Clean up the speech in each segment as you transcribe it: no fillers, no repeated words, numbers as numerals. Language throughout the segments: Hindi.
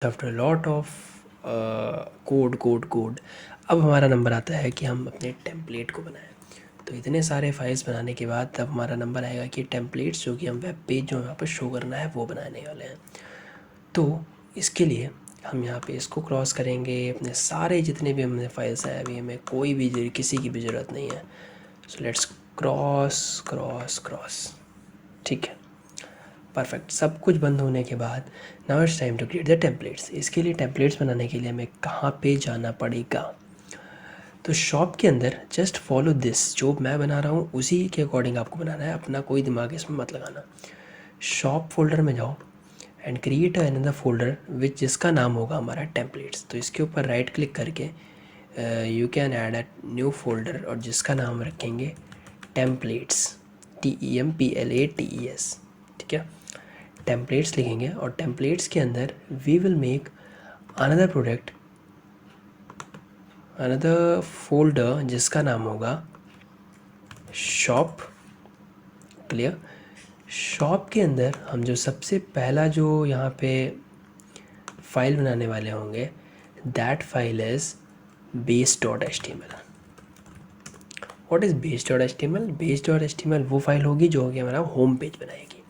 After lot of code. अब हमारा नंबर आता है कि हम अपने टेम्पलेट को बनाएं। तो इतने सारे फाइल्स बनाने के बाद तब हमारा नंबर आएगा कि टेम्पलेट्स जो कि हम वेब पेज जो यहाँ पर शो करना है वो बनाने वाले हैं। तो इसके लिए हम यहाँ पे इसको क्रॉस करेंगे, अपने सारे जितने भी हमने फाइल्स हैं, अभी हमें कोई भी किसी की भी ज़रूरत नहीं है। So let's cross cross cross. ठीक है, परफेक्ट। सब कुछ बंद होने के बाद now it's time to create the templates. इसके लिए टेम्पलेट्स बनाने के लिए हमें कहाँ पे जाना पड़ेगा? तो शॉप के अंदर जस्ट फॉलो दिस, जो मैं बना रहा हूँ उसी के अकॉर्डिंग आपको बनाना है, अपना कोई दिमाग इसमें मत लगाना। शॉप फोल्डर में जाओ एंड क्रिएट अनदर फोल्डर विच जिसका नाम होगा हमारा टेम्पलेट्स। तो इसके ऊपर राइट क्लिक करके you can add a new folder और जिसका नाम रखेंगे टेम्पलेट्स, TEMPLATES। ठीक है, टेम्पलेट्स लिखेंगे और टेम्पलेट्स के अंदर we will make another product, another folder जिसका नाम होगा शॉप। क्लियर? शॉप के अंदर हम जो सबसे पहला जो यहाँ पे फाइल बनाने वाले होंगे that file is base.html। What is base.html? base.html वो फाइल होगी जो कि हमारा होम पेज बनाएगी।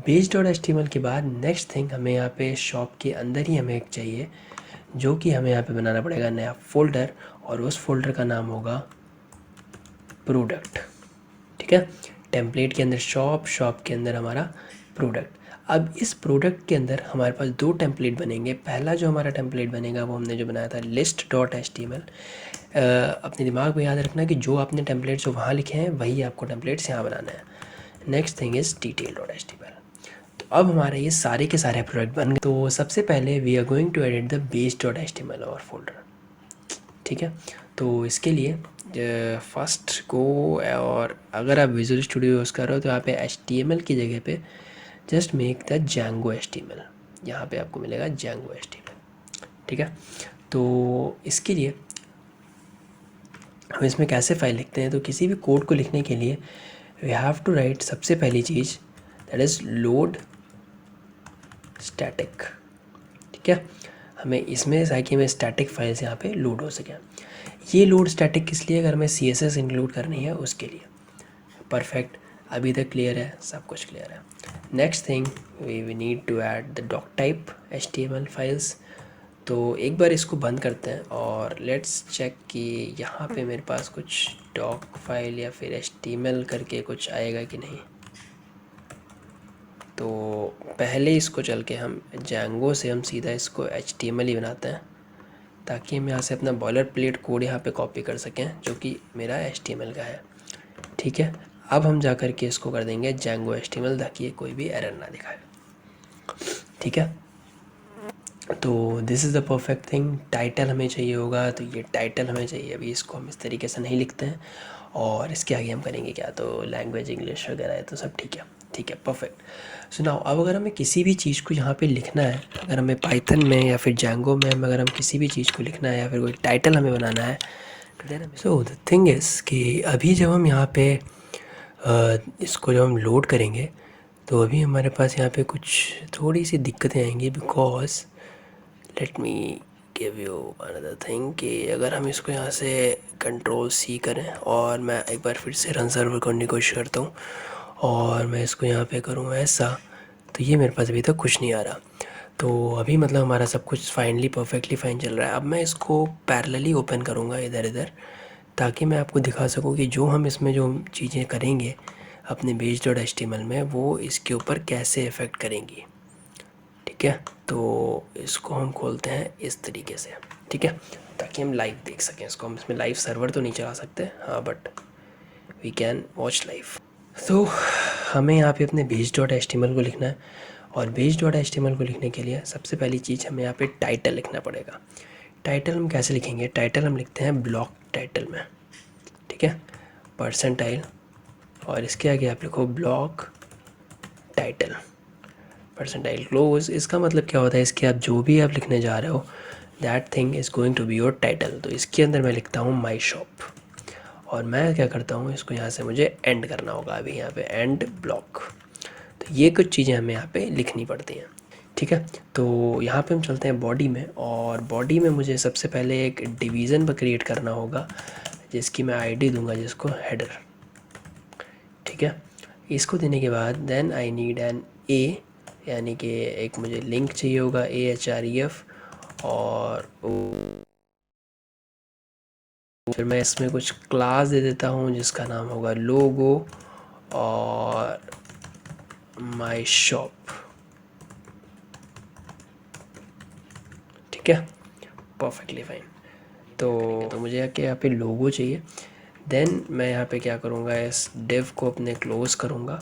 base.html के बाद नेक्स्ट थिंग हमें यहाँ पे शॉप के अंदर ही हमें एक चाहिए जो कि हमें यहाँ पे बनाना पड़ेगा नया फोल्डर और उस फोल्डर का नाम होगा प्रोडक्ट। ठीक है, टेम्पलेट के अंदर शॉप, शॉप के अंदर हमारा प्रोडक्ट। अब इस प्रोडक्ट के अंदर हमारे पास दो टेम्पलेट बनेंगे। पहला जो हमारा टेम्पलेट बनेगा वो हमने जो बनाया था list.html। अपने दिमाग में याद रखना कि जो आपने टेम्पलेट्स जो वहाँ लिखे हैं वही आपको टेम्पलेट्स यहाँ बनाना है। Next thing is detail.html। तो अब हमारे ये सारे के सारे प्रोडक्ट बन गए। तो सबसे पहले we are going to edit the base.html और फोल्डर। ठीक है, तो इसके लिए फर्स्ट को, और अगर आप विजुअल स्टूडियो यूज़ कर रहे हो तो यहाँ पे HTML की जगह पे just make the Django HTML। यहाँ पे आपको मिलेगा Django HTML। ठीक है, तो इसके लिए हम इसमें कैसे फाइल लिखते हैं? तो किसी भी कोड को लिखने के लिए वी हैव टू राइट सबसे पहली चीज़ दैट इज़ लोड स्टैटिक। ठीक है, हमें इसमें ताकि हमें स्टैटिक फाइल्स यहाँ पे लोड हो सकें। ये लोड स्टैटिक किस लिए? अगर हमें CSS इंक्लूड करनी है उसके लिए। परफेक्ट, अभी तक क्लियर है, सब कुछ क्लियर है। Next thing we need to add the doc type HTML files. तो एक बार इसको बंद करते हैं और लेट्स चेक कि यहाँ पे मेरे पास कुछ डॉक फाइल या फिर HTML करके कुछ आएगा कि नहीं। तो पहले इसको चल के हम Django से हम सीधा इसको HTML ही बनाते हैं ताकि हम यहाँ से अपना बॉयलर प्लेट कोड यहाँ पे कॉपी कर सकें जो कि मेरा HTML का है। ठीक है, अब हम जा कर के इसको कर देंगे Django HTML ताकि ये कोई भी एरर ना दिखाए। ठीक है, तो this is the perfect thing. Title हमें चाहिए होगा, तो ये टाइटल हमें चाहिए। अभी इसको हम इस तरीके से नहीं लिखते हैं और इसके आगे हम करेंगे क्या, तो लैंग्वेज इंग्लिश वगैरह है तो सब ठीक है। ठीक है, परफेक्ट। सुनाओ, अब अगर हमें किसी भी चीज़ को यहाँ पे लिखना है, अगर हमें पाइथन में या फिर Django में अगर हम किसी भी चीज़ को लिखना है या फिर कोई टाइटल हमें बनाना है, सो द थिंग इज़ कि अभी जब हम यहाँ पे इसको जब हम लोड करेंगे तो अभी हमारे पास यहाँ पे कुछ थोड़ी सी दिक्कतें आएंगी because let me give you another thing कि अगर हम इसको यहाँ से Ctrl+C करें और मैं एक बार फिर से रन सर्वर करने की कोशिश करता हूँ और मैं इसको यहाँ पे करूँ ऐसा, तो ये मेरे पास अभी तक कुछ नहीं आ रहा। तो अभी मतलब हमारा सब कुछ फाइनली परफेक्टली फाइन चल रहा है। अब मैं इसको पैरेलली ओपन करूँगा इधर इधर ताकि मैं आपको दिखा सकूँ कि जो हम इसमें जो चीज़ें करेंगे अपने base.html में वो इसके ऊपर कैसे इफ़ेक्ट करेंगी। ठीक है, तो इसको हम खोलते हैं इस तरीके से। ठीक है, ताकि हम लाइव देख सकें इसको। हम इसमें लाइव सर्वर तो नहीं चला सकते, हाँ, but we can watch live. तो हमें यहाँ पे अपने base.html को लिखना है और base.html को लिखने के लिए सबसे पहली चीज़ हमें यहाँ पे टाइटल लिखना पड़ेगा। टाइटल हम कैसे लिखेंगे? टाइटल हम लिखते हैं ब्लॉक टाइटल में। ठीक है, परसेंटाइल और इसके आगे आप लिखो ब्लॉक टाइटल, परसेंटाइल क्लोज। इसका मतलब क्या होता है? इसके आप जो भी आप लिखने जा रहे हो that thing is going to be your title. तो इसके अंदर मैं लिखता हूँ माई शॉप और मैं क्या करता हूँ, इसको यहाँ से मुझे एंड करना होगा। अभी यहाँ पे एंड ब्लॉक। तो ये कुछ चीज़ें हमें यहाँ पे लिखनी पड़ती हैं। ठीक है। तो यहाँ पे हम चलते हैं बॉडी में, और बॉडी में मुझे सबसे पहले एक डिवीज़न पर क्रिएट करना होगा जिसकी मैं आईडी दूंगा, जिसको हेडर। ठीक है, इसको देने के बाद then I need an A, यानी कि एक मुझे लिंक चाहिए होगा AHREF, और फिर मैं इसमें कुछ क्लास दे देता हूँ जिसका नाम होगा लोगो और माई शॉप। ठीक है, परफेक्टली फाइन। तो मुझे यहाँ पे लोगो चाहिए। देन मैं यहाँ पे क्या करूँगा, इस डिव को अपने क्लोज करूँगा।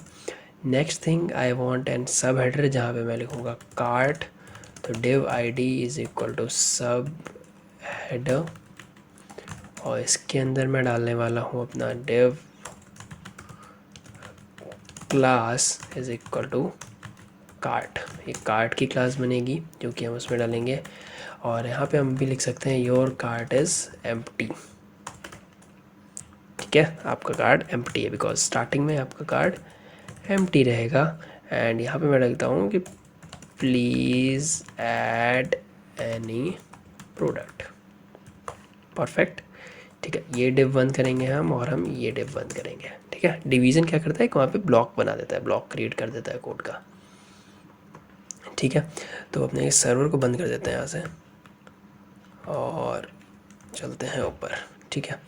Next thing I want and sub header, जहाँ पे मैं लिखूँगा कार्ट। तो div ID is equal to sub header, और इसके अंदर मैं डालने वाला हूँ अपना div class is equal to cart. एक कार्ट की क्लास बनेगी जो कि हम उसमें डालेंगे, और यहाँ पे हम भी लिख सकते हैं योर कार्ट इज़ एम्प्टी। ठीक है, आपका कार्ड एम्प्टी है, बिकॉज स्टार्टिंग में आपका कार्ड एम्प्टी रहेगा। एंड यहाँ पे मैं लिखता हूँ कि please add any product. Perfect. ठीक है, ये डिव बंद करेंगे हम, और हम ये डिव बंद करेंगे। ठीक है, डिवीज़न क्या करता है कि वहाँ पे ब्लॉक बना देता है, ब्लॉक क्रिएट कर देता है कोड का। ठीक है, तो अपने इस सर्वर को बंद कर देते हैं यहाँ से और चलते हैं ऊपर। ठीक है,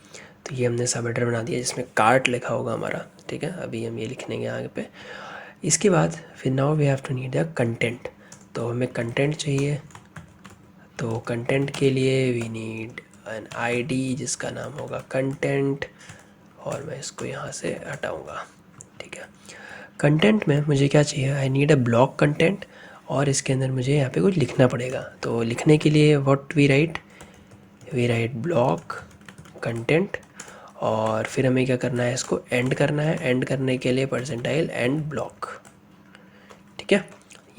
तो ये हमने सब हेडर बना दिया जिसमें कार्ट लिखा होगा हमारा। ठीक है, अभी हम ये लिख लेंगे आगे पे। इसके बाद फिर now we have to need the content. तो हमें कंटेंट चाहिए, तो कंटेंट के लिए वी नीड एन आईडी जिसका नाम होगा कंटेंट, और मैं इसको यहाँ से हटाऊँगा। ठीक है, कंटेंट में मुझे क्या चाहिए, I need a block content, और इसके अंदर मुझे यहाँ पे कुछ लिखना पड़ेगा। तो लिखने के लिए what we write block content, और फिर हमें क्या करना है, इसको एंड करना है। एंड करने के लिए परसेंटाइल एंड ब्लॉक। ठीक है,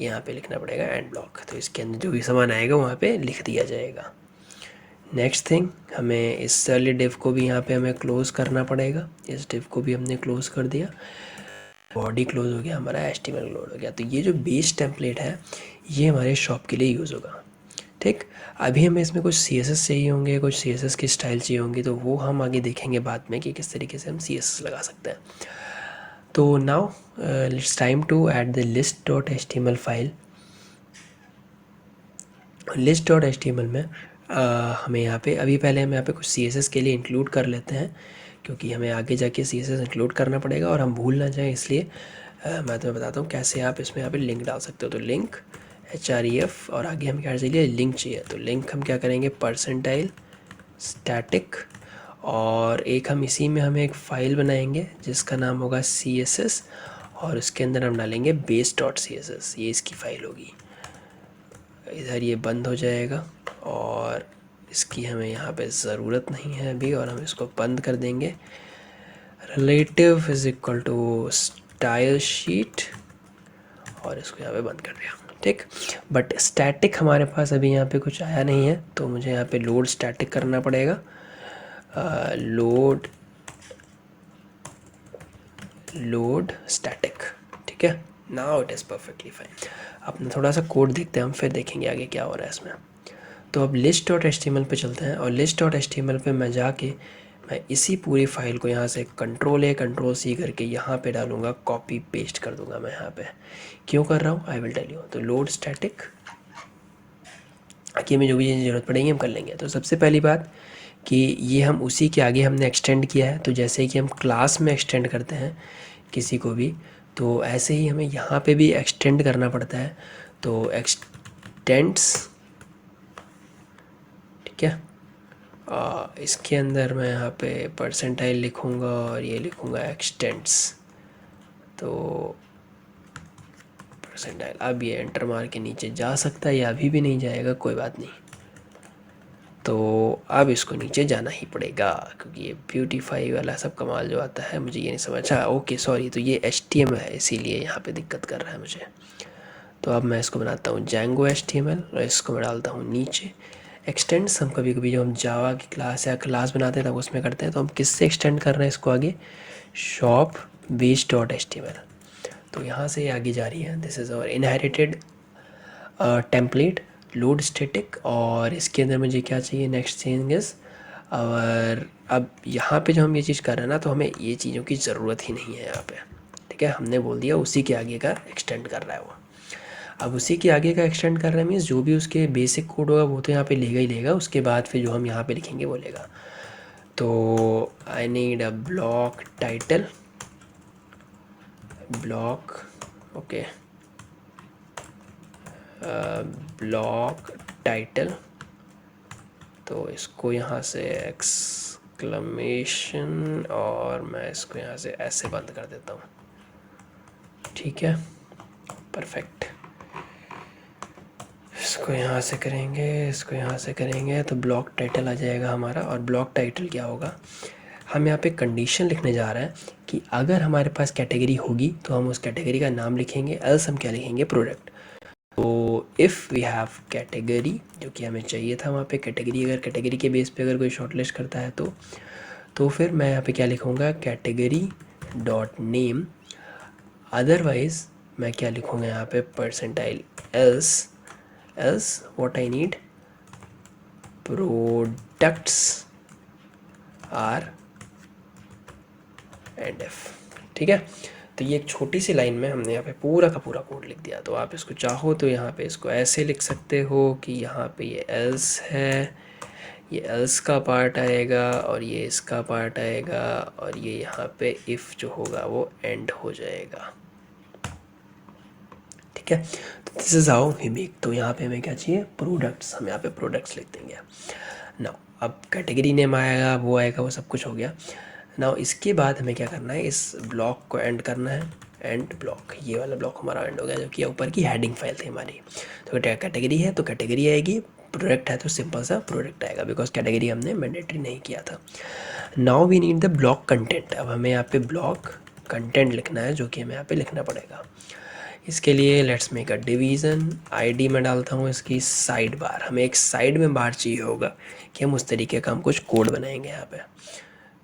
यहाँ पे लिखना पड़ेगा एंड ब्लॉक, तो इसके अंदर जो भी सामान आएगा वहाँ पे लिख दिया जाएगा। नेक्स्ट थिंग, हमें इस वाले डिव को भी यहाँ पे हमें क्लोज़ करना पड़ेगा। इस डिव को भी हमने क्लोज़ कर दिया, बॉडी क्लोज हो गया, हमारा HTML लोड हो गया। तो ये जो बेस टेम्पलेट है ये हमारे शॉप के लिए यूज़ होगा। ठीक, अभी हमें इसमें कुछ CSS चाहिए होंगे, कुछ CSS की स्टाइल चाहिए होंगी, तो वो हम आगे देखेंगे बाद में कि किस तरीके से हम CSS लगा सकते हैं। तो now it's time to add the list.html file. list.html में हमें यहाँ पे अभी पहले हम यहाँ पे कुछ CSS के लिए इंक्लूड कर लेते हैं, क्योंकि हमें आगे जाके CSS इंक्लूड करना पड़ेगा और हम भूल ना जाएं, इसलिए मैं तुम्हें बताता हूँ कैसे आप इसमें यहाँ पे लिंक डाल सकते हो। तो लिंक HREF, और आगे हम क्या चाहिए, लिंक चाहिए। तो लिंक हम क्या करेंगे, परसेंटाइल स्टैटिक, और एक हम इसी में हमें एक फ़ाइल बनाएंगे जिसका नाम होगा CSS, और उसके अंदर हम डालेंगे base.css। ये इसकी फ़ाइल होगी। इधर ये बंद हो जाएगा, और इसकी हमें यहाँ पे ज़रूरत नहीं है अभी, और हम इसको बंद कर देंगे। Relative is equal to style sheet, और इसको यहाँ पे बंद कर दिया। ठीक, बट स्टैटिक हमारे पास अभी यहाँ पे कुछ आया नहीं है, तो मुझे यहाँ पे लोड स्टैटिक करना पड़ेगा। Load static. ठीक है, now it is perfectly fine. अपना थोड़ा सा कोड देखते हैं हम, फिर देखेंगे आगे क्या हो रहा है इसमें। तो अब list.html पे चलते हैं, और list.html पे मैं जाके मैं इसी पूरी फाइल को यहाँ से Ctrl+A Ctrl+C करके यहाँ पे डालूँगा, कॉपी पेस्ट कर दूँगा मैं यहाँ पे। क्यों कर रहा हूँ, आई विल टेल यू। तो लोड स्टैटिक, कि हमें जो भी ज़रूरत पड़ेगी हम कर लेंगे। तो सबसे पहली बात कि ये हम उसी के आगे हमने एक्सटेंड किया है, तो जैसे कि हम क्लास में एक्सटेंड करते हैं किसी को भी, तो ऐसे ही हमें यहाँ पे भी एक्सटेंड करना पड़ता है। तो एक्सटेंड्स, ठीक है, इसके अंदर मैं यहाँ पे परसेंटाइल लिखूँगा और ये लिखूँगा एक्सटेंड्स। तो परसेंटाइल, अब ये एंटर मार के नीचे जा सकता है या अभी भी नहीं जाएगा, कोई बात नहीं। तो अब इसको नीचे जाना ही पड़ेगा, क्योंकि ये ब्यूटीफाई वाला सब कमाल जो आता है मुझे ये नहीं समझ। अच्छा ओके सॉरी, तो ये HTML है इसीलिए यहाँ पे दिक्कत कर रहा है मुझे। तो अब मैं इसको बनाता हूँ Django HTML, और इसको मैं डालता हूँ नीचे। एक्सटेंड्स हम कभी कभी जब हम जावा की क्लास या क्लास बनाते हैं तब उसमें करते हैं, तो हम किससे एक्सटेंड कर रहे हैं इसको आगे, शॉप बेस.html। तो यहाँ से आगे जा रही है, this is our inherited template load static, और इसके अंदर मुझे क्या चाहिए, नेक्स्ट थिंग इज़ और अब यहाँ पे जो हम ये चीज़ कर रहे हैं ना, तो हमें ये चीज़ों की ज़रूरत ही नहीं है यहाँ पे, ठीक है। हमने बोल दिया उसी के आगे का एक्सटेंड कर रहा है वो। अब उसी के आगे का एक्सटेंड कर रहा है मीन्स जो भी उसके बेसिक कोड होगा वो तो यहाँ पे लेगा ही लेगा, उसके बाद फिर जो हम यहाँ पे लिखेंगे वो लेगा। तो I need a block title, block, okay, block title. तो इसको यहाँ से एक्सक्लमेशन और मैं इसको यहाँ से ऐसे बंद कर देता हूँ, ठीक है, परफेक्ट। इसको यहाँ से करेंगे, इसको यहाँ से करेंगे, तो ब्लॉक टाइटल आ जाएगा हमारा। और ब्लॉक टाइटल क्या होगा, हम यहाँ पे कंडीशन लिखने जा रहे हैं कि अगर हमारे पास कैटेगरी होगी तो हम उस कैटेगरी का नाम लिखेंगे, एल्स हम क्या लिखेंगे, प्रोडक्ट। तो इफ़ वी हैव कैटेगरी, जो कि हमें चाहिए था वहाँ पे कैटेगरी, अगर कैटेगरी के बेस पे अगर कोई शॉर्टलिस्ट करता है तो फिर मैं यहाँ पे क्या लिखूँगा, कैटेगरी डॉट नेम। अदरवाइज़ मैं क्या लिखूँगा यहाँ पे, percentile else, else what I need, products are end if, ठीक है। तो ये एक छोटी सी लाइन में हमने यहाँ पे पूरा का पूरा कोड लिख दिया। तो आप इसको चाहो तो यहाँ पे इसको ऐसे लिख सकते हो कि यहाँ पे ये एल्स है, ये एल्स का पार्ट आएगा और ये इसका पार्ट आएगा, और ये यहाँ पे इफ़ जो होगा वो एंड हो जाएगा, ठीक है। तो this is how we make. तो यहाँ पे हमें क्या चाहिए, प्रोडक्ट्स, हम यहाँ पे प्रोडक्ट्स लिख देंगे। नाउ अब कैटेगरी नेम आएगा, वो आएगा, वो सब कुछ हो गया। नाउ इसके बाद हमें क्या करना है, इस ब्लॉक को एंड करना है, एंड ब्लॉक, ये वाला ब्लॉक हमारा एंड हो गया, जो कि ऊपर की हेडिंग फाइल थी हमारी। तो कैटेगरी है तो कैटेगरी आएगी, प्रोडक्ट है तो सिंपल सा प्रोडक्ट आएगा, बिकॉज कैटेगरी हमने मैंडेटरी नहीं किया था। Now we need the block content. अब हमें यहाँ पे ब्लॉक कंटेंट लिखना है, जो कि हमें यहाँ पे लिखना पड़ेगा। इसके लिए let's make a division, ID में डालता हूँ इसकी साइड बार। हमें एक साइड में बार चाहिए होगा कि हम उस तरीके का हम कुछ कोड बनाएंगे यहाँ पे।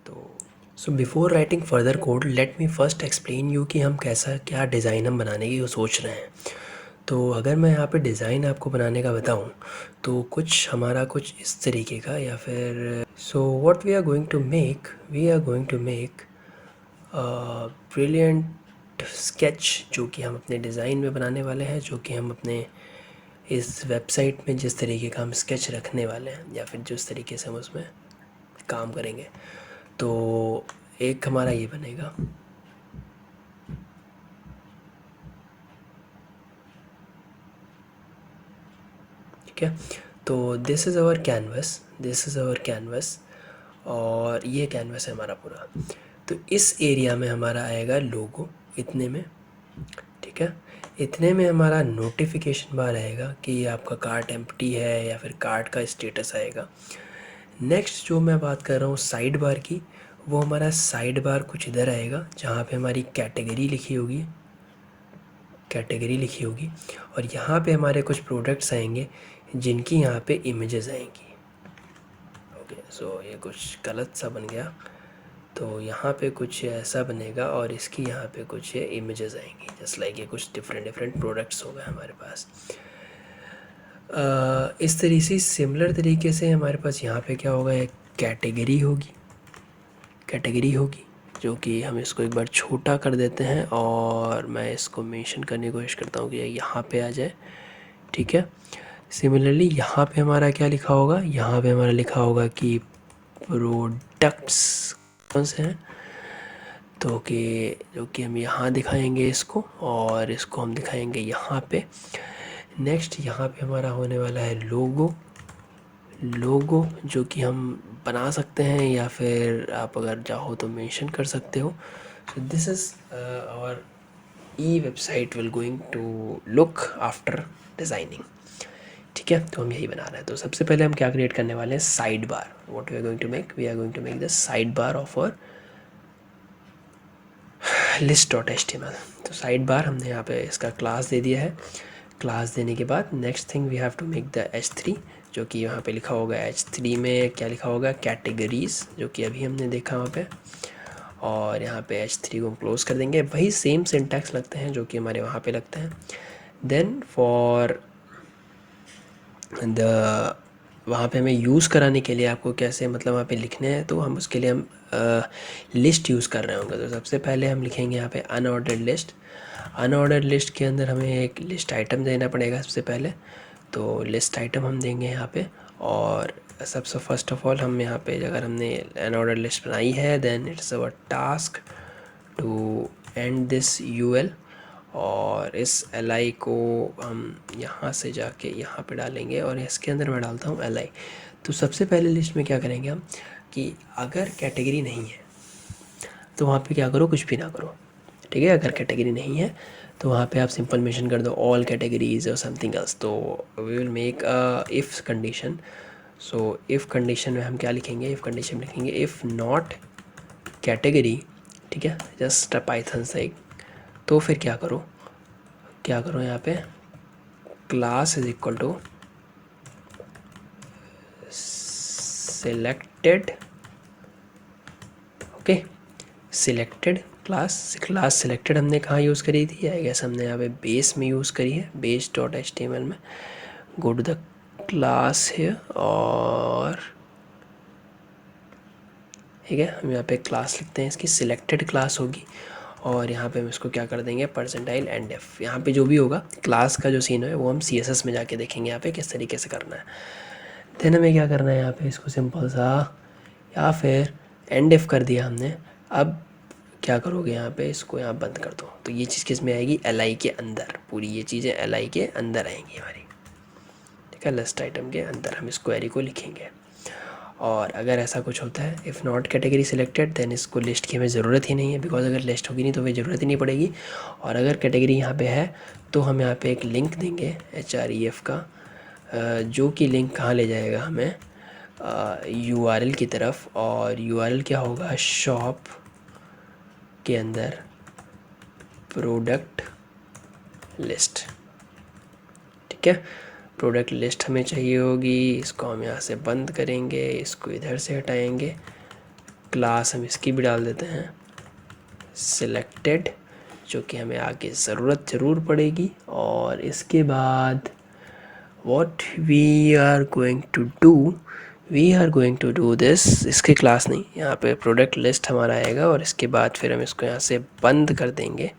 तो so before writing further code let me first explain you कि हम कैसा क्या डिज़ाइन हम बनाने की सोच रहे हैं। तो अगर मैं यहाँ पे डिज़ाइन आपको बनाने का बताऊँ तो कुछ हमारा कुछ इस तरीके का, या फिर so what we are going to make, we are going to make brilliant sketch, जो कि हम अपने डिज़ाइन में बनाने वाले हैं, जो कि हम अपने इस वेबसाइट में जिस तरीके का हम स्केच रखने वाले हैं, या फिर जिस तरीके से हम उसमें काम करेंगे। तो एक हमारा ये बनेगा, ठीक है। तो this is our canvas, this is our canvas, और ये कैनवस है हमारा पूरा। तो इस एरिया में हमारा आएगा लोगो, इतने में, ठीक है। इतने में हमारा नोटिफिकेशन बार आएगा कि आपका कार्ट एम्प्टी है, या फिर कार्ट का स्टेटस आएगा। नेक्स्ट जो मैं बात कर रहा हूँ साइड बार की, वो हमारा साइड बार कुछ इधर आएगा, जहाँ पे हमारी कैटेगरी लिखी होगी, कैटेगरी लिखी होगी, और यहाँ पे हमारे कुछ प्रोडक्ट्स आएंगे जिनकी यहाँ पे इमेजेस आएंगी। ओके, सो ये कुछ गलत सा बन गया, तो यहाँ पे कुछ ऐसा बनेगा, और इसकी यहाँ पे कुछ ये इमेजेस आएंगी, जस्ट लाइक ये कुछ डिफरेंट डिफरेंट प्रोडक्ट्स होगा हमारे पास। इस तरीके से सिमिलर तरीके से हमारे पास यहाँ पे क्या होगा, एक कैटेगरी होगी, कैटेगरी होगी, जो कि हम इसको एक बार छोटा कर देते हैं, और मैं इसको मेंशन करने की कोशिश करता हूँ कि यहाँ पे आ जाए, ठीक है। सिमिलरली यहाँ पे हमारा क्या लिखा होगा, यहाँ पे हमारा लिखा होगा कि प्रोडक्ट्स कौन से हैं, तो कि जो कि हम यहाँ दिखाएंगे इसको, और इसको हम दिखाएंगे यहाँ पे। नेक्स्ट यहाँ पे हमारा होने वाला है लोगो, लोगो जो कि हम बना सकते हैं, या फिर आप अगर चाहो तो मेंशन कर सकते हो। So this is our e website will going to look after designing, ठीक है। तो हम यही बना रहे हैं। तो सबसे पहले हम क्या क्रिएट करने वाले हैं, side bar. What we are going to make, we are going to make the side bar of our list dot HTML। तो साइड बार हमने यहाँ पे इसका क्लास दे दिया है। क्लास देने के बाद next thing we have to make the H3, जो कि यहाँ पे लिखा होगा H3 में क्या लिखा होगा, कैटेगरीज, जो कि अभी हमने देखा वहाँ पे, और यहाँ पे H3 को हम क्लोज कर देंगे। वही सेम सिंटैक्स लगते हैं जो कि हमारे वहाँ पे लगते हैं। देन फॉर द वहाँ पे हमें यूज़ कराने के लिए आपको कैसे मतलब वहाँ पे लिखने हैं, तो हम उसके लिए हम लिस्ट यूज़ कर रहे होंगे। तो सबसे पहले हम लिखेंगे यहाँ पे अनऑर्डर्ड लिस्ट। अनऑर्डर्ड लिस्ट के अंदर हमें एक लिस्ट आइटम देना पड़ेगा सबसे पहले। तो लिस्ट आइटम हम देंगे यहाँ पे, और सबसे फर्स्ट ऑफ ऑल हम यहाँ पे अगर हमने अनऑर्डर्ड लिस्ट बनाई है, then it's our task to end this UL, और इस li को हम यहाँ से जाके यहाँ पे डालेंगे, और इसके अंदर मैं डालता हूँ li। तो सबसे पहले लिस्ट में क्या करेंगे हम कि अगर कैटेगरी नहीं है तो वहाँ पे क्या करो, कुछ भी ना करो, ठीक है। अगर कैटेगरी नहीं है तो वहाँ पे आप सिंपल मेंशन कर दो ऑल कैटेगरीज और समथिंग एल्स। तो we will make a if condition. So if condition में हम क्या लिखेंगे, इफ़ कंडीशन में लिखेंगे इफ़ नॉट कैटेगरी, ठीक है, जस्ट पाइथन से। तो फिर क्या करो यहाँ पे class is equal to selected, okay, selected class. Class selected हमने कहाँ यूज़ करी थी, आई गेस हमने यहाँ पे बेस में यूज़ करी है, बेस डॉट HTML में। गो टू द क्लास है, और ठीक है हम यहाँ पे क्लास लिखते हैं, इसकी सिलेक्टेड क्लास होगी, और यहाँ पे हम इसको क्या कर देंगे परसेंटाइल एंड एफ। यहाँ पे जो भी होगा क्लास का जो सीन है वो हम CSS में जाके देखेंगे यहाँ पे किस तरीके से करना है। देन हमें क्या करना है यहाँ पे इसको सिंपल सा, या फिर एंड एफ कर दिया हमने। अब क्या करोगे यहाँ पे इसको यहाँ बंद कर दो। तो ये चीज़ किस में आएगी, li के अंदर, पूरी ये चीज़ें li के अंदर आएंगी हमारी, ठीक है। लिस्ट आइटम के अंदर हम इस क्वेरी को लिखेंगे। और अगर ऐसा कुछ होता है if not category selected, then इसको लिस्ट की हमें ज़रूरत ही नहीं है, बिकॉज अगर लिस्ट होगी नहीं तो हमें ज़रूरत ही नहीं पड़ेगी। और अगर कैटेगरी यहाँ पे है तो हम यहाँ पे एक लिंक देंगे href का, जो कि लिंक कहाँ ले जाएगा हमें URL की तरफ। और URL क्या होगा, शॉप के अंदर प्रोडक्ट लिस्ट, ठीक है। प्रोडक्ट लिस्ट हमें चाहिए होगी, इसको हम यहाँ से बंद करेंगे, इसको इधर से हटाएंगे। क्लास हम इसकी भी डाल देते हैं सिलेक्टेड, जो कि हमें आगे ज़रूरत ज़रूर पड़ेगी। और इसके बाद what we are going to do this, इसके क्लास नहीं, यहाँ पे प्रोडक्ट लिस्ट हमारा आएगा, और इसके बाद फिर हम इसको यहाँ से बंद कर देंगे।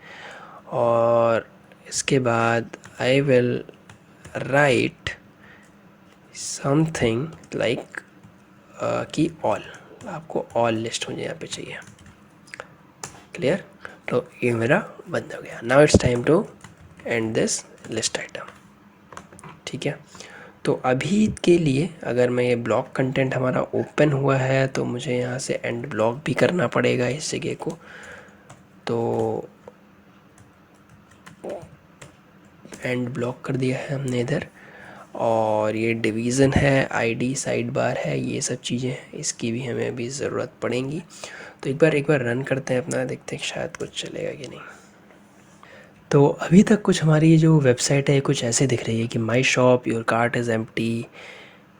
और इसके बाद I will write something like कि ऑल, आपको ऑल लिस्ट मुझे यहाँ पे चाहिए, क्लियर। तो ये मेरा बंद हो गया। Now it's time to end this list item, ठीक है। तो अभी के लिए अगर मैं ये ब्लॉक कंटेंट हमारा ओपन हुआ है तो मुझे यहाँ से एंड ब्लॉक भी करना पड़ेगा इस जगह को। तो एंड ब्लॉक कर दिया है हमने इधर, और ये डिवीज़न है, आईडी साइड बार है, ये सब चीज़ें हैं, इसकी भी हमें अभी ज़रूरत पड़ेंगी। तो एक बार रन करते हैं अपना, देखते हैं शायद कुछ चलेगा कि नहीं। तो अभी तक कुछ हमारी जो वेबसाइट है कुछ ऐसे दिख रही है कि my shop, your cart is empty,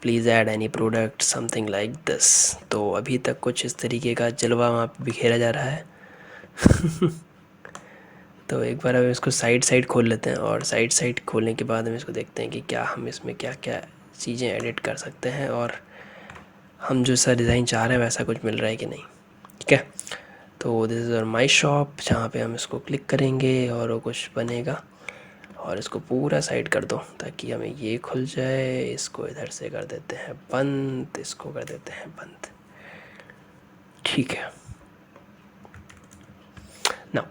please add any product, something like this. तो अभी तक कुछ इस तरीके का जलवा वहाँ पे बिखेरा जा रहा है। तो एक बार हम इसको साइड खोल लेते हैं, और साइड खोलने के बाद हम इसको देखते हैं कि क्या हम इसमें क्या क्या चीज़ें एडिट कर सकते हैं, और हम जो सा डिज़ाइन चाह रहे हैं वैसा कुछ मिल रहा है कि नहीं, ठीक है। तो दिस इज़ माई शॉप, जहाँ पे हम इसको क्लिक करेंगे और वो कुछ बनेगा। और इसको पूरा साइड कर दो ताकि हमें ये खुल जाए। इसको इधर से कर देते हैं बंद, इसको कर देते हैं बंद, ठीक है ना।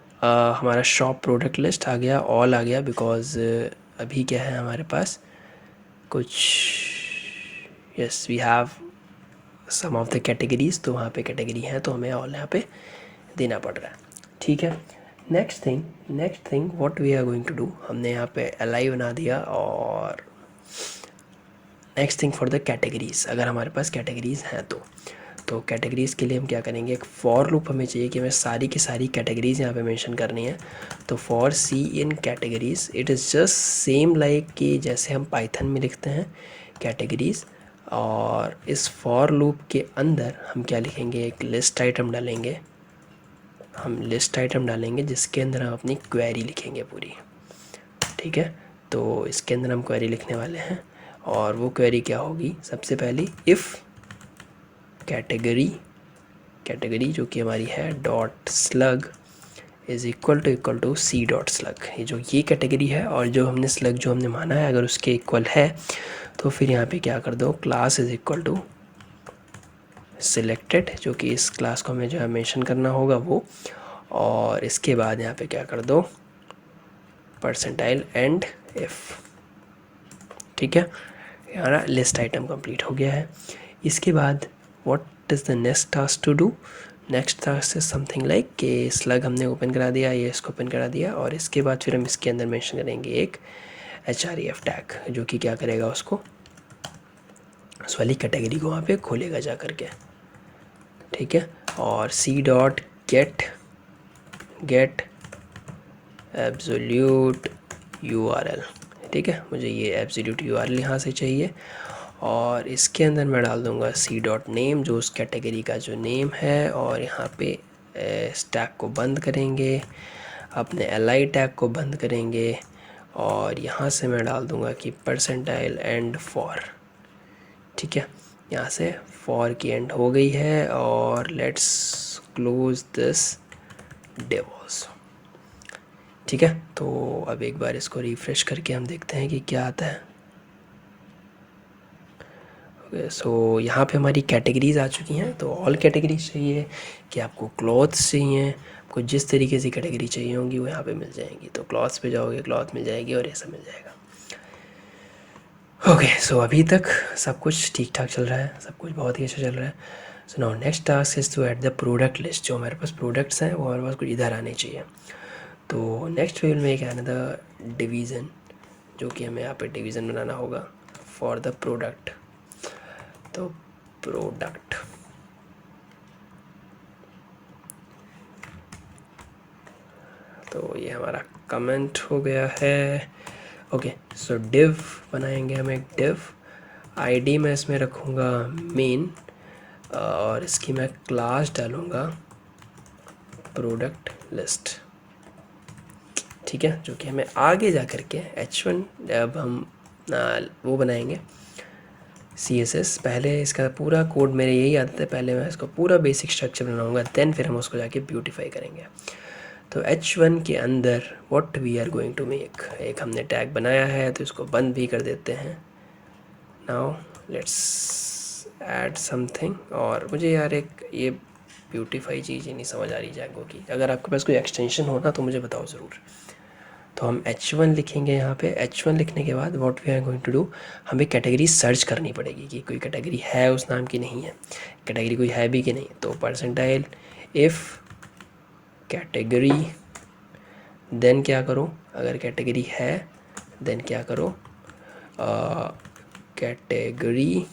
हमारा शॉप प्रोडक्ट लिस्ट आ गया, ऑल आ गया, बिकॉज अभी क्या है हमारे पास कुछ, yes we have some of the categories, तो वहाँ पे कैटेगरी है तो हमें ऑल यहाँ पे देना पड़ रहा है, ठीक है। Next thing what we are going to do, हमने यहाँ पे li बना दिया। और next thing for the categories, अगर हमारे पास कैटेगरीज हैं तो कैटेगरीज़ के लिए हम क्या करेंगे, एक फॉर लूप हमें चाहिए कि हमें सारी की सारी कैटेगरीज़ यहाँ पे मेंशन करनी है। तो for C in categories, it is just same like कि जैसे हम पाइथन में लिखते हैं कैटेगरीज़। और इस फॉर लूप के अंदर हम क्या लिखेंगे, एक लिस्ट आइटम डालेंगे, जिसके अंदर हम अपनी क्वेरी लिखेंगे पूरी, ठीक है। तो इसके अंदर हम क्वेरी लिखने वाले हैं, और वो क्वेरी क्या होगी, सबसे पहली इफ़ कैटेगरी जो कि हमारी है dot slug is equal to C dot slug. ये कैटेगरी है और जो हमने स्लग जो हमने माना है अगर उसके इक्वल है तो फिर यहाँ पे क्या कर दो, class is equal to selected, जो कि इस क्लास को हमें जो है मेंशन करना होगा वो, और इसके बाद यहाँ पे क्या कर दो, परसेंटाइल एंड इफ़। ठीक है, हमारा लिस्ट आइटम कंप्लीट हो गया है। इसके बाद what is the next task to do, next task is something like कि स्लग हमने ओपन करा दिया, ये इसको ओपन करा दिया, और इसके बाद फिर हम इसके अंदर मेंशन करेंगे एक href टैग जो कि क्या करेगा, उसको उस वाली कैटेगरी को वहाँ पे खोलेगा जा करके। ठीक है, और C dot get absolute URL। ठीक है, मुझे ये एब्सोल्यूट URL यहाँ से चाहिए, और इसके अंदर मैं डाल दूँगा सी डॉट नेम जो उस कैटेगरी का जो नेम है, और यहाँ पे स्टैक को बंद करेंगे, अपने li टैग को बंद करेंगे, और यहाँ से मैं डाल दूँगा कि परसेंटाइल एंड फॉर। ठीक है, यहाँ से फॉर की एंड हो गई है, और let's close this div also. ठीक है, तो अब एक बार इसको रिफ़्रेश करके हम देखते हैं कि क्या आता है। सो यहाँ पे हमारी कैटेगरीज़ आ चुकी हैं। तो ऑल कैटेगरीज चाहिए कि आपको क्लॉथ्स चाहिए, आपको जिस तरीके से कैटेगरी चाहिए होंगी वो यहाँ पे मिल जाएंगी। तो क्लॉथ्स पे जाओगे, क्लॉथ मिल जाएगी और ऐसा मिल जाएगा। ओके, सो अभी तक सब कुछ ठीक ठाक चल रहा है, सब कुछ बहुत ही अच्छा चल रहा है। So now next task is to add the product list. जो हमारे पास प्रोडक्ट्स हैं वो हमारे पास कुछ इधर आने चाहिए। तो next we will make another division, जो कि हमें यहाँ पे डिवीज़न बनाना होगा फॉर द प्रोडक्ट। तो प्रोडक्ट, तो ये हमारा कमेंट हो गया है। ओके, सो डिव बनाएंगे हम एक डिव, आईडी मैं इसमें रखूँगा मेन, और इसकी मैं क्लास डालूँगा प्रोडक्ट लिस्ट। ठीक है, जो कि हमें आगे जा कर के h1 अब हम वो बनाएंगे CSS। पहले इसका पूरा कोड मेरे यही आदत है, पहले मैं इसको पूरा बेसिक स्ट्रक्चर बनाऊंगा, देन फिर हम उसको जाके ब्यूटीफाई करेंगे। तो h1 के अंदर what we are going to make, एक हमने टैग बनाया है तो इसको बंद भी कर देते हैं। नाउ लेट्स ऐड समथिंग, और मुझे यार एक ये ब्यूटीफाई चीज़ ही नहीं समझ आ रही जैंगो की। अगर आपके पास कोई एक्सटेंशन हो ना तो मुझे बताओ ज़रूर। तो हम h1 लिखेंगे यहाँ पे। h1 लिखने के बाद what we are going to do, हमें कैटेगरी सर्च करनी पड़ेगी कि कोई कैटेगरी है उस नाम की, नहीं है कैटेगरी कोई है भी कि नहीं। तो परसेंटाइल इफ़ कैटेगरी, देन क्या करो, अगर कैटेगरी है देन क्या करो, कैटेगरी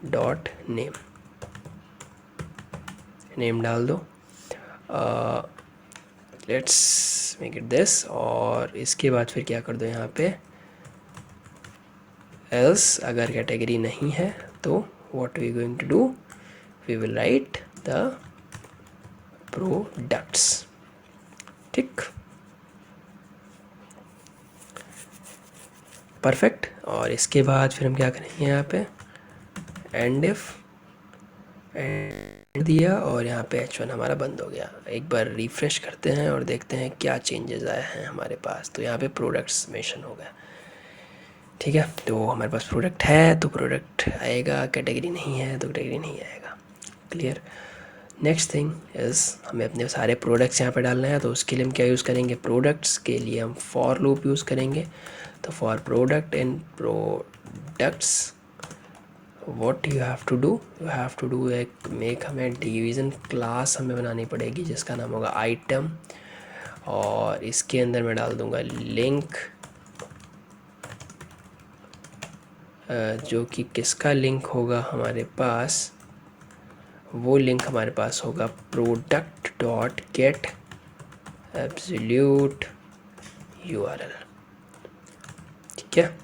डॉट नेम डाल दो, लेट्स मेक इट दिस, और इसके बाद फिर क्या कर दो यहाँ पे एल्स, अगर कैटेगरी नहीं है तो what we going to do, we will write the products. ठीक, परफेक्ट। और इसके बाद फिर हम क्या करेंगे, यहाँ पे एंड इफ एंड दिया, और यहाँ पे h1 हमारा बंद हो गया। एक बार रिफ़्रेश करते हैं और देखते हैं क्या चेंजेस आए हैं हमारे पास। तो यहाँ पे प्रोडक्ट्स मेंशन हो गया। ठीक है, तो हमारे पास प्रोडक्ट है तो प्रोडक्ट आएगा, कैटेगरी नहीं है तो कैटेगरी नहीं आएगा। क्लियर। नेक्स्ट थिंग इज़ हमें अपने सारे प्रोडक्ट्स यहाँ पे डालना है। तो उसके लिए हम क्या यूज़ करेंगे, प्रोडक्ट्स के लिए हम फॉर लूप यूज़ करेंगे। तो for product and products what you have to do एक मेक, हमें डिवीज़न क्लास हमें बनानी पड़ेगी जिसका नाम होगा आइटम, और इसके अंदर मैं डाल दूँगा लिंक, जो कि किसका लिंक होगा हमारे पास, वो लिंक हमारे पास होगा product dot get absolute URL। ठीक है,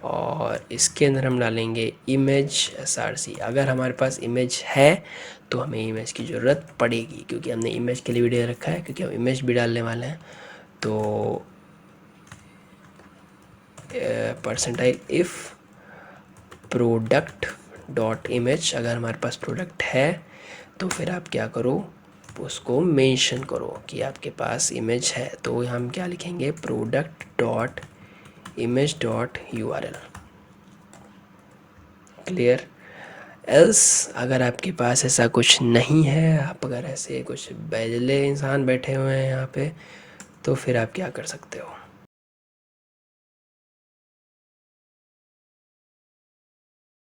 और इसके अंदर हम डालेंगे इमेज src। अगर हमारे पास इमेज है तो हमें इमेज की ज़रूरत पड़ेगी, क्योंकि हमने इमेज के लिए भी दे रखा है, क्योंकि हम इमेज भी डालने वाले हैं। तो percentile if product dot image, अगर हमारे पास प्रोडक्ट है तो फिर आप क्या करो, उसको मेंशन करो कि आपके पास इमेज है। तो हम क्या लिखेंगे, product dot image dot URL। Clear. Else अगर आपके पास ऐसा कुछ नहीं है, आप अगर ऐसे कुछ बैजले इंसान बैठे हुए हैं यहाँ पे, तो फिर आप क्या कर सकते हो,